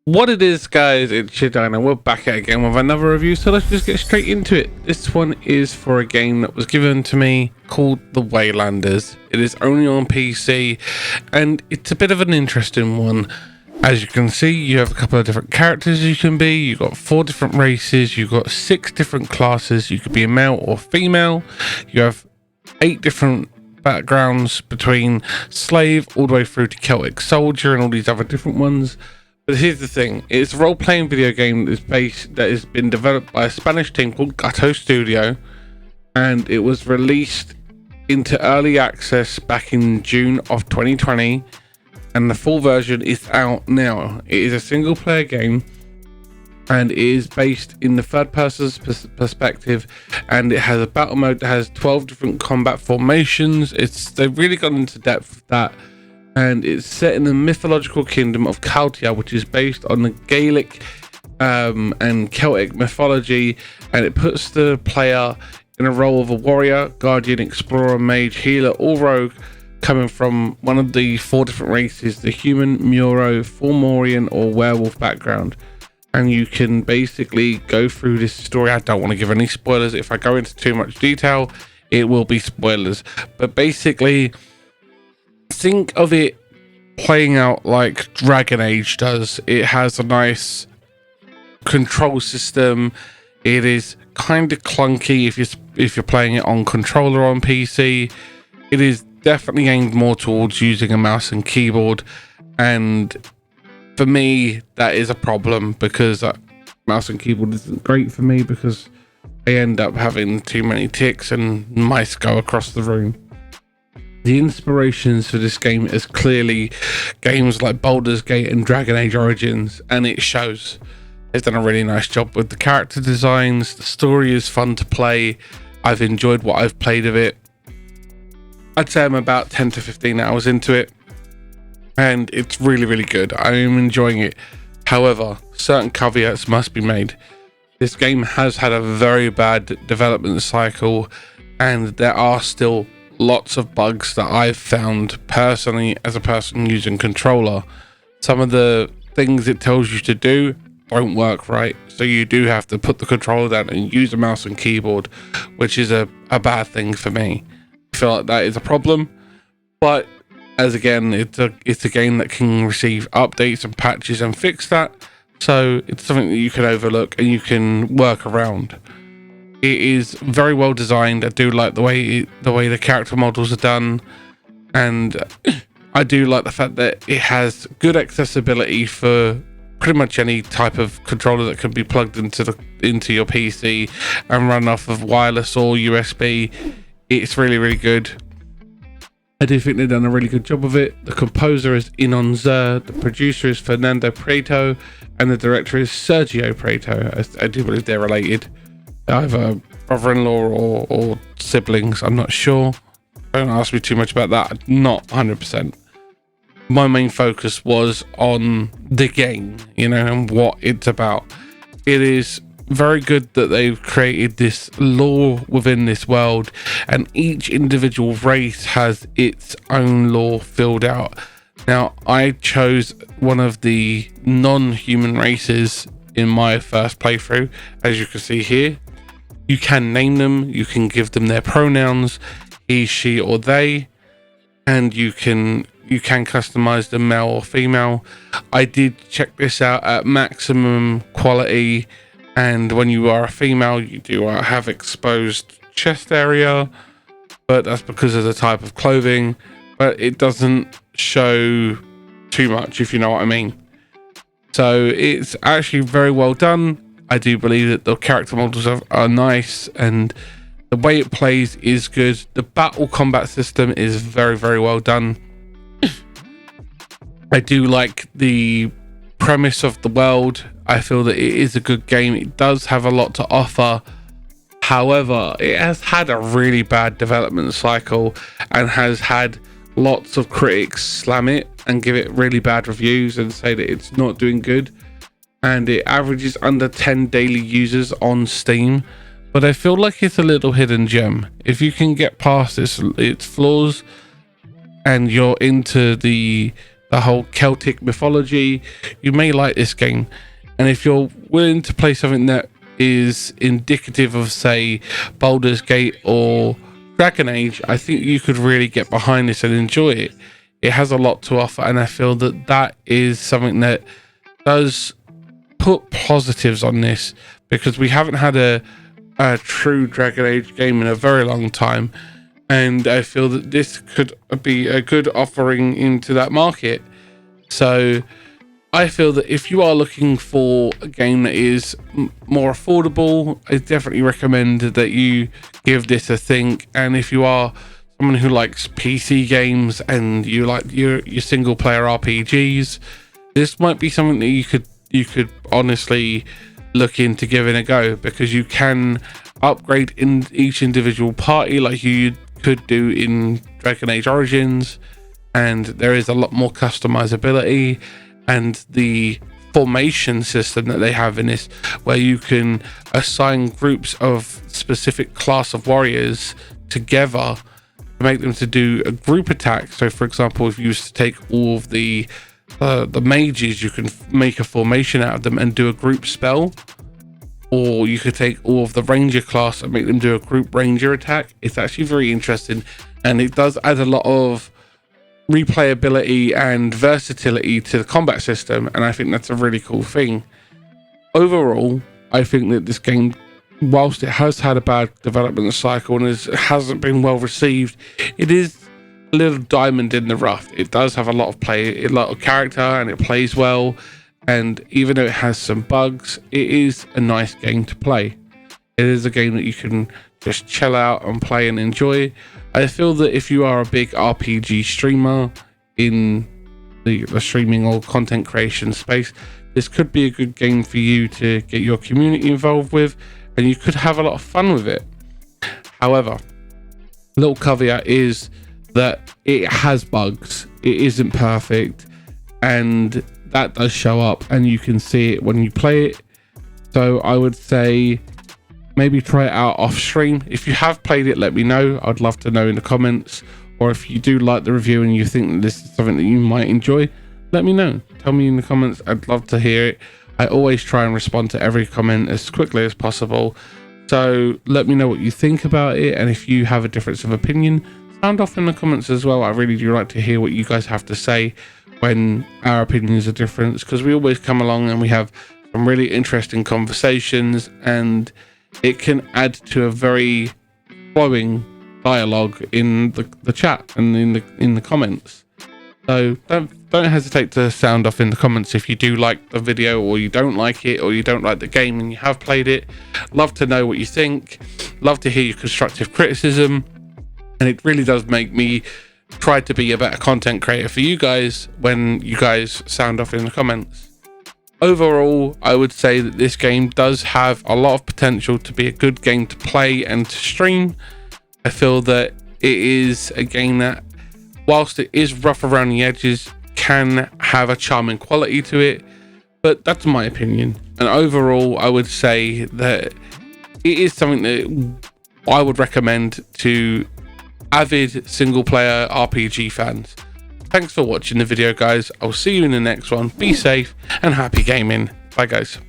What it is, guys, it's your Dino. We're back at again with another review, so let's just get straight into it. This one is for a game that was given to me called the Waylanders. It is only on PC and it's a bit of an interesting one. As you can see, you have a couple of different characters you can be. You've got 4 different races, you've got 6 different classes. You could be a male or female. You have 8 different backgrounds between slave all the way through to Celtic soldier and all these other different ones. But here's the thing, it's a role-playing video game that has been developed by a Spanish team called Gato Studio, and it was released into early access back in June of 2020, and the full version is out now. It is a single-player game, and it is based in the third-person perspective, and it has a battle mode that has 12 different combat formations. They've really gone into depth with that. And it's set in the mythological kingdom of Celtic, which is based on the Gaelic and Celtic mythology, and it puts the player in a role of a warrior, guardian, explorer, mage, healer, or rogue, coming from one of the 4 different races: the human, Muro, Fomorian, or werewolf background. And you can basically go through this story. I don't want to give any spoilers. If I go into too much detail, it will be spoilers. But basically, think of it playing out like Dragon Age does. It has a nice control system. It is kind of clunky if you're playing it on controller on PC. It is definitely aimed more towards using a mouse and keyboard, and for me that is a problem because mouse and keyboard isn't great for me because I end up having too many ticks and mice go across the room. The inspirations for this game is clearly games like Baldur's Gate and Dragon Age Origins, and it shows. It's done a really nice job with the character designs. The story is fun to play. I've enjoyed what I've played of it. I'd say I'm about 10 to 15 hours into it, and it's really good. I am enjoying it. However, certain caveats must be made. This game has had a very bad development cycle, and there are still lots of bugs that I've found personally as a person using controller. Some of the things it tells you to do don't work right, so you do have to put the controller down and use a mouse and keyboard, which is a bad thing for me. I feel like that is a problem, but as again, it's a game that can receive updates and patches and fix that, so it's something that you can overlook and you can work around. It is very well designed. I do like the way the character models are done, and I do like the fact that it has good accessibility for pretty much any type of controller that can be plugged into your PC and run off of wireless or USB. It's really good. I do think they've done a really good job of it. The composer is Inon Zer, the producer is Fernando Prieto, and the director is Sergio Prieto. I do believe they're related, either brother-in-law or siblings. I'm not sure. Don't ask me too much about that. I'm not 100%. My main focus was on the game, and what it's about. It is very good that they've created this lore within this world, and each individual race has its own lore filled out. Now, I chose one of the non-human races in my first playthrough, as you can see here. You can name them, you can give them their pronouns, he, she, or they, and you can customize them male or female. I did check this out at maximum quality, and when you are a female, you do have exposed chest area, but that's because of the type of clothing, but it doesn't show too much, if you know what I mean. So it's actually very well done. I do believe that the character models are nice, and the way it plays is good. The battle combat system is very well done. I do like the premise of the world. I feel that it is a good game. It does have a lot to offer. However, it has had a really bad development cycle and has had lots of critics slam it and give it really bad reviews and say that it's not doing good. And it averages under 10 daily users on Steam, but I feel like it's a little hidden gem. If you can get past its flaws and you're into the the whole Celtic mythology, you may like this game. And if you're willing to play something that is indicative of, say, Baldur's Gate or Dragon Age, I think you could really get behind this and enjoy it. It has a lot to offer, and I feel that that is something that does put positives on this, because we haven't had a true Dragon Age game in a very long time, and I feel that this could be a good offering into that market. So I feel that if you are looking for a game that is more affordable, I definitely recommend that you give this a think. And if you are someone who likes PC games and you like your single player RPGs, this might be something that you could honestly look into giving a go, because you can upgrade in each individual party like you could do in Dragon Age Origins, and there is a lot more customizability. And the formation system that they have in this, where you can assign groups of specific class of warriors together to make them to do a group attack. So for example, if you used to take all of the mages, you can make a formation out of them and do a group spell, or you could take all of the ranger class and make them do a group ranger attack. It's actually very interesting, and it does add a lot of replayability and versatility to the combat system, and I think that's a really cool thing. Overall, I think that this game, whilst it has had a bad development cycle and hasn't been well received, it is a little diamond in the rough. It does have a lot of character, and it plays well, and even though it has some bugs, it is a nice game to play. It is a game that you can just chill out and play and enjoy. I feel that if you are a big RPG streamer in the streaming or content creation space, this could be a good game for you to get your community involved with, and you could have a lot of fun with it. However, a little caveat is that it has bugs. It isn't perfect, and that does show up, and you can see it when you play it. So I would say maybe try it out off stream. If you have played it, let me know. I'd love to know in the comments. Or if you do like the review and you think that this is something that you might enjoy, let me know. Tell me in the comments. I'd love to hear it. I always try and respond to every comment as quickly as possible. So let me know what you think about it, and if you have a difference of opinion, sound off in the comments as well. I really do like to hear what you guys have to say when our opinions are different, because we always come along and we have some really interesting conversations, and it can add to a very flowing dialogue in the chat and in the comments. So don't hesitate to sound off in the comments if you do like the video, or you don't like it, or you don't like the game and you have played it. Love to know what you think. Love to hear your constructive criticism, and it really does make me try to be a better content creator for you guys when you guys sound off in the comments. Overall, I would say that this game does have a lot of potential to be a good game to play and to stream. I feel that it is a game that, whilst it is rough around the edges, can have a charming quality to it, but that's my opinion. And overall, I would say that it is something that I would recommend to avid single player RPG fans. Thanks for watching the video, guys. I'll see you in the next one. Be safe and happy gaming. Bye, guys.